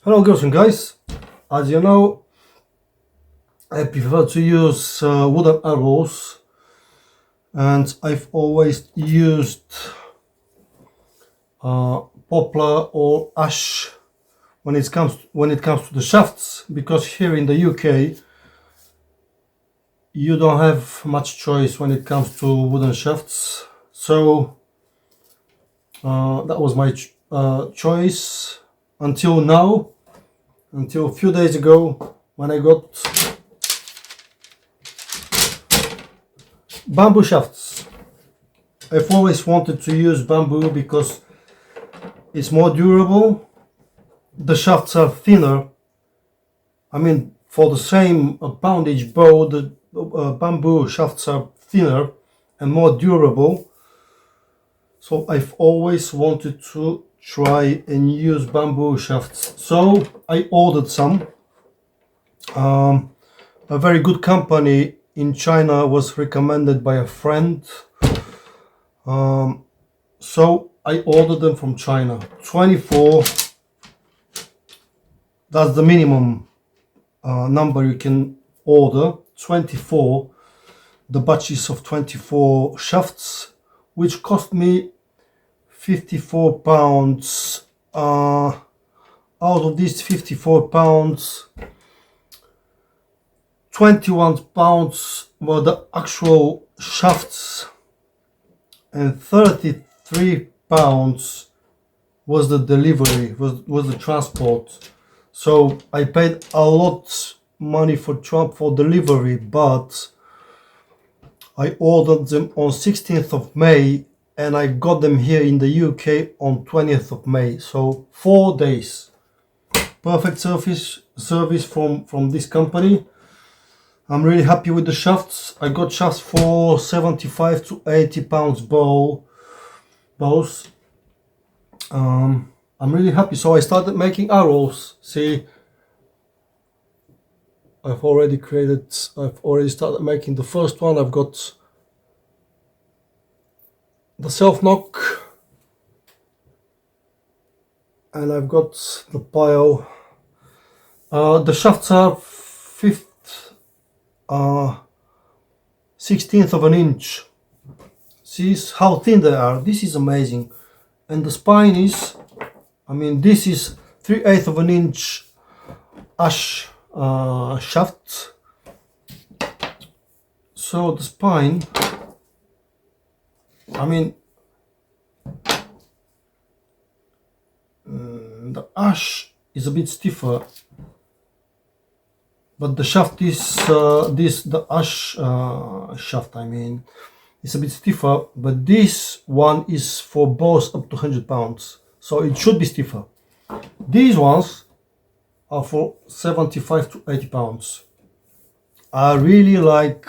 Hello girls and guys, as you know I prefer to use wooden arrows, and I've always used poplar or ash when it comes to the shafts, because here in the UK you don't have much choice when it comes to wooden shafts. So that was my choice until now, until a few days ago when I got bamboo shafts. I've always wanted to use bamboo because it's more durable. The shafts are thinner. I mean, for the same poundage bow, the bamboo shafts are thinner and more durable. So I've always wanted to try and use bamboo shafts. So I ordered some. A very good company in China was recommended by a friend. So I ordered them from China. 24, that's the minimum number you can order. 24, the batches of 24 shafts, which cost me £54. Out of these £54, £21 were the actual shafts and £33 was the delivery, was the transport. So I paid a lot money for delivery, but I ordered them on 16th of May and I got them here in the UK on 20th of May. So 4 days. Perfect service from this company. I'm really happy with the shafts. I got shafts for 75 to 80 pounds bows. I'm really happy. So I started making arrows. See, I've already started making the first one. I've got the self knock and I've got the pile. The shafts are 16th of an inch. See how thin they are. This is amazing. And the spine is, this is 3/8 of an inch ash shaft. So the spine, the ash is a bit stiffer, but the shaft is the ash shaft, it's a bit stiffer, but this one is for bows up to 100 pounds, so it should be stiffer. These ones are for 75 to 80 pounds. I really like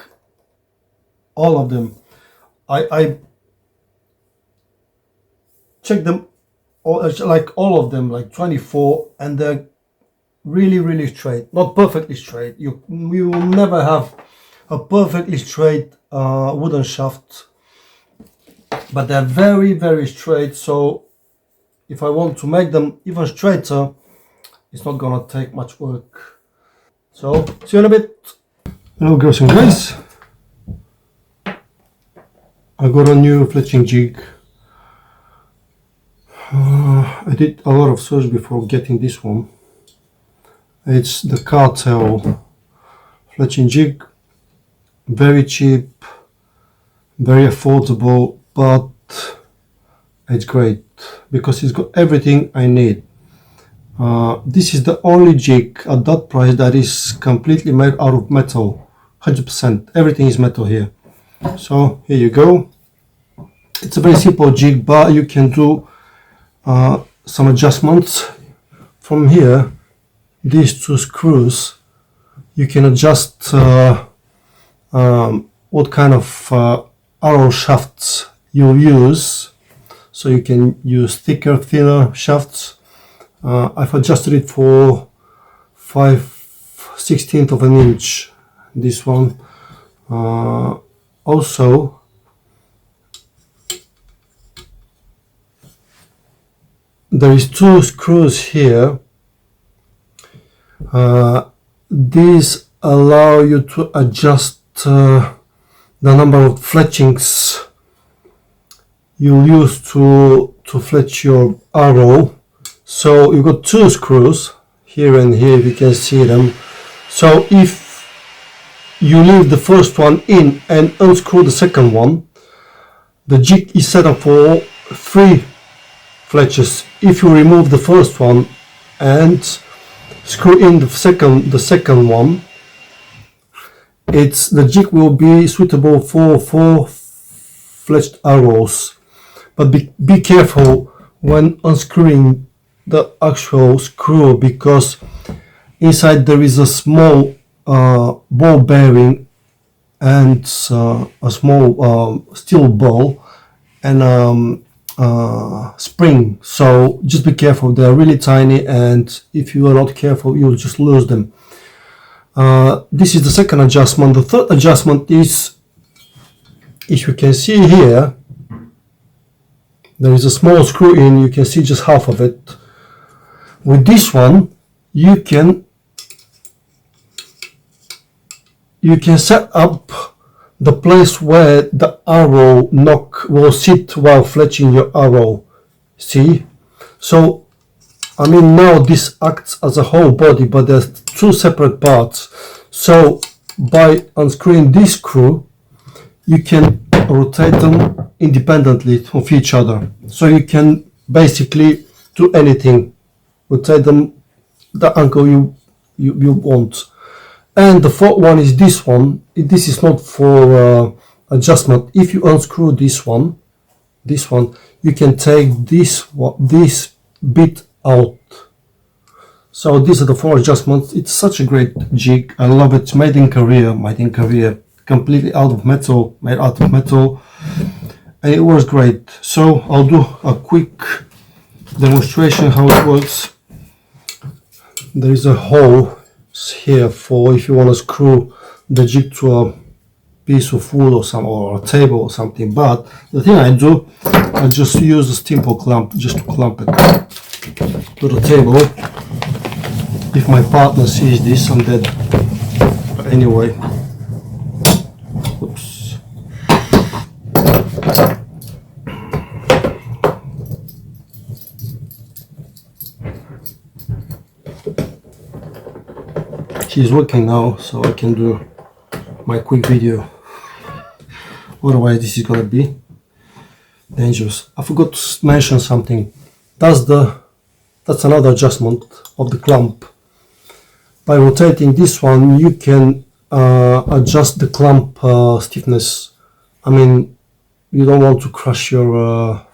all of them. I checked them all, like all of them, like 24, and they're really straight. Not perfectly straight. You will never have a perfectly straight wooden shaft, but they're very straight. So if I want to make them even straighter, it's not gonna take much work. So see you in a bit. Hello girls and guys, I got a new fletching jig. I did a lot of search before getting this one. It's the Cartel Fletching Jig. Very cheap, very affordable, but it's great because it's got everything I need. This is the only jig at that price that is completely made out of metal, 100%. Everything is metal here. So here you go. It's a very simple jig, but you can do some adjustments. From here, these two screws, you can adjust what kind of arrow shafts you'll use. So you can use thicker, thinner shafts. I've adjusted it for 5/16 of an inch, this one. Also, there is two screws here These allow you to adjust the number of fletchings you'll use to fletch your arrow. So you've got two screws here and here, if you can see them. So if you leave the first one in and unscrew the second one, the jig is set up for 3 fletches. If you remove the first one and screw in the second one, the jig will be suitable for 4 fletched arrows. But be careful when unscrewing the actual screw, because inside there is a small ball bearing and a small steel ball and spring. So just be careful, they're really tiny, and if you are not careful you'll just lose them. This is the second adjustment. The third adjustment is, if you can see here, there is a small screw in, you can see just half of it. With this one you can set up the place where the arrow nock will sit while fletching your arrow. See? So I mean, now this acts as a whole body, but there's 2 separate parts. So by unscrewing this screw, you can rotate them independently of each other. So you can basically do anything, rotate them the angle you want. And the fourth one is this one. This is not for adjustment. If you unscrew this one, you can take this bit out. So these are the 4 adjustments. It's such a great jig. I love it. Made in Korea, completely made out of metal, and it works great. So I'll do a quick demonstration how it works. There is a hole here for if you want to screw the jig to a piece of wood or a table or something, but the thing I do, I just use a simple clamp just to clamp it to the table. If my partner sees this, I'm dead. But anyway, oops. She's working now, so I can do my quick video. Otherwise this is gonna be dangerous. I forgot to mention something. That's another adjustment of the clamp. By rotating this one, you can adjust the clamp stiffness. I mean, you don't want to crush your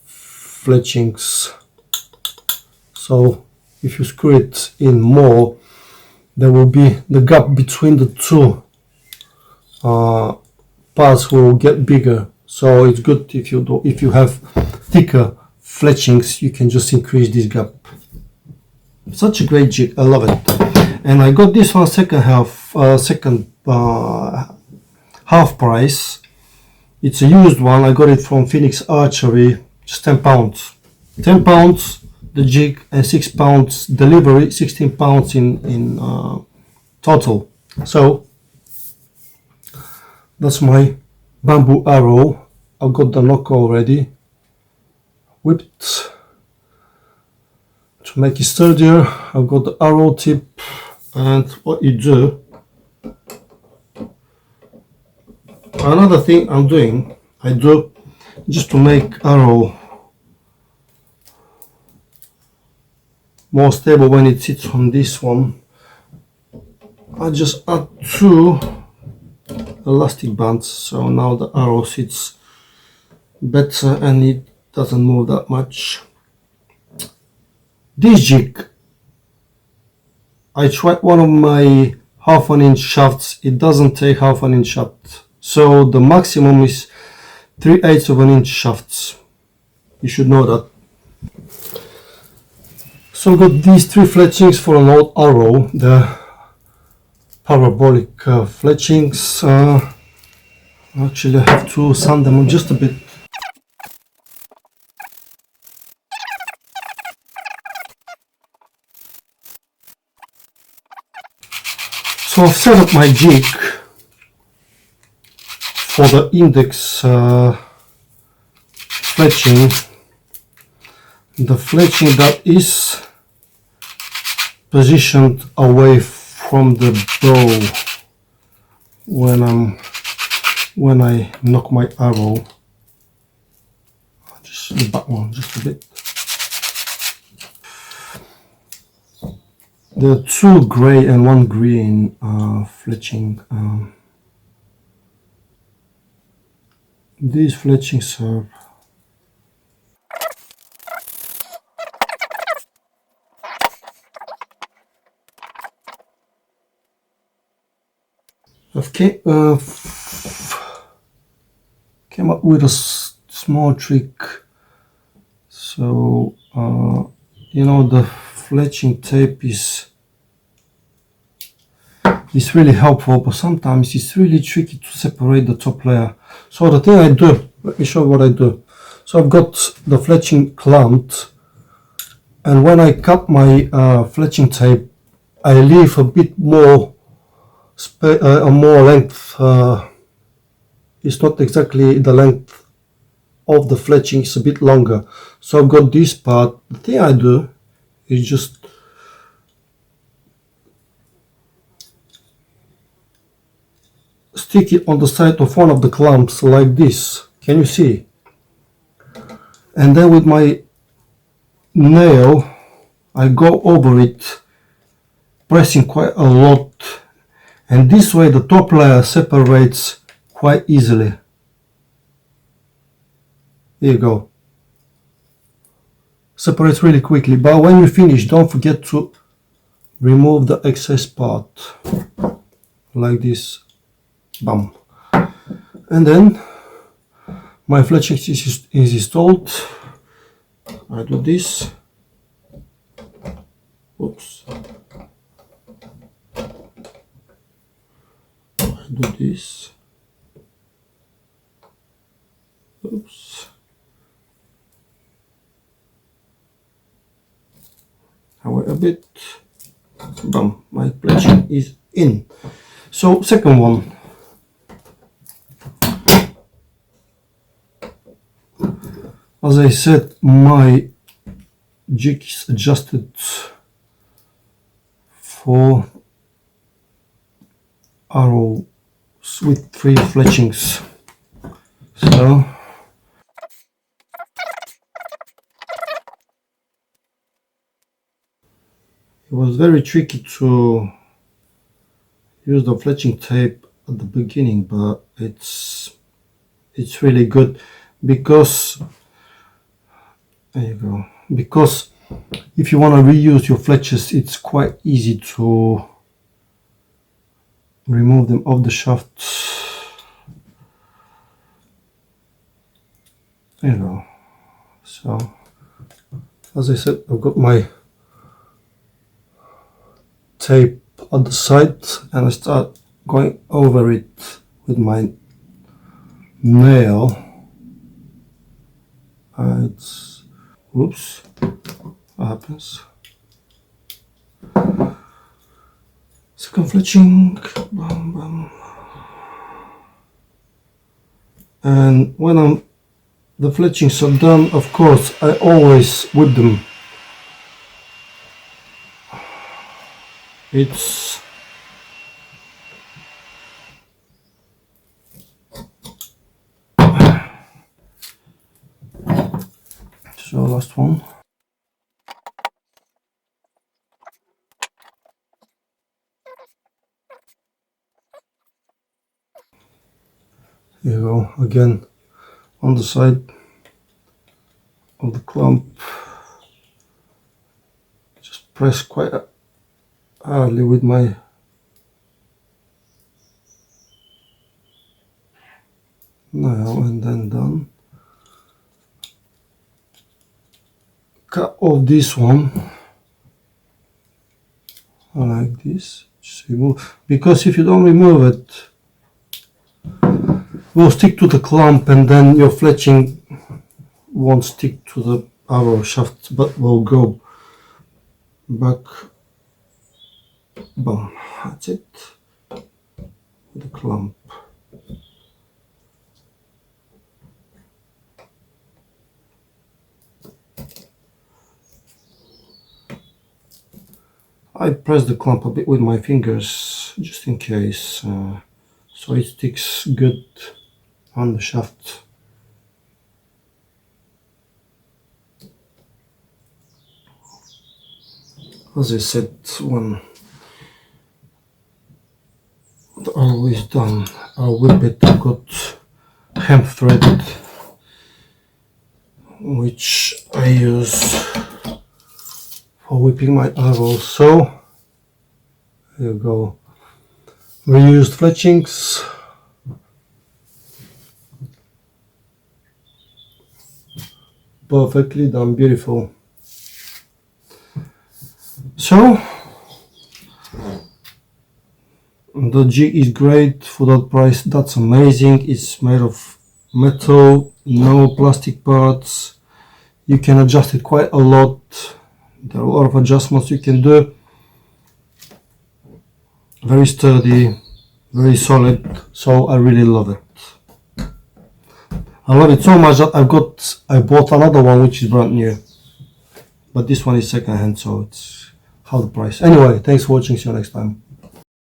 fletchings. So if you screw it in more, there will be the gap between the 2 parts will get bigger. So it's good if you have thicker fletchings, you can just increase this gap. Such a great jig, I love it. And I got this one half price. It's a used one. I got it from Phoenix Archery, just £10. £10 the jig and £6 delivery, £16 in total. So that's my bamboo arrow. I've got the nock already whipped to make it sturdier. I've got the arrow tip, and what you do, another thing I do just to make arrow more stable when it sits on this one, I just add 2 elastic bands, so now the arrow sits better and it doesn't move that much. This jig, I tried one of my 1/2 inch shafts, it doesn't take 1/2 inch shaft, so the maximum is 3/8 of an inch shafts. You should know that. So I've got these 3 fletchings for an old arrow, the parabolic fletchings. Actually I have to sand them just a bit. So I've set up my jig for the index fletching. The fletching that is positioned away from the bow when I knock my arrow. Just the back one, just a bit. There are 2 grey and 1 green fletching. These fletchings are I've came up with a small trick. So you know, the fletching tape is really helpful, but sometimes it's really tricky to separate the top layer. So the thing I do, let me show you what I do. So I've got the fletching clamped, and when I cut my fletching tape, I leave a bit more more length. It's not exactly the length of the fletching, it's a bit longer. So I've got this part. The thing I do is just stick it on the side of one of the clamps like this. Can you see? And then with my nail I go over it, pressing quite a lot, and this way the top layer separates quite easily. There you go. Separates really quickly, but when you finish, don't forget to remove the excess part like this. Bam. And then my fletching is installed. I do this. Oops. I do this. Oops. I wait a bit. Bam. My fletching is in. So second one. As I said, my jig is adjusted for arrows with 3 fletchings. So it was very tricky to use the fletching tape at the beginning, but it's really good because there you go. Because if you want to reuse your fletches, it's quite easy to remove them off the shaft. There you go. So as I said, I've got my tape at the side and I start going over it with my nail. It's oops, what happens? Second fletching, bam, bam. And when the fletchings are done, of course, I always whip them. It's so last one. Here you go, again on the side of the clamp. Just press quite hardly with my nail and then done. Cut off this one like this. Just remove, because if you don't remove it, will stick to the clamp and then your fletching won't stick to the arrow shaft but will go back. Boom, that's it. with a clamp. I press the clamp a bit with my fingers just in case, so it sticks good on the shaft. As I said, when the arrow is done, I'll whip it. I've got hemp thread which I use for whipping my arrow. So there you go. We used fletchings. Perfectly done, beautiful. So the jig is great for that price. That's amazing. It's made of metal, no plastic parts. You can adjust it quite a lot. There are a lot of adjustments you can do. Very sturdy, very solid, so I really love it. I love it so much that I bought another one which is brand new, but this one is second hand, so it's half the price. Anyway, thanks for watching, see you next time.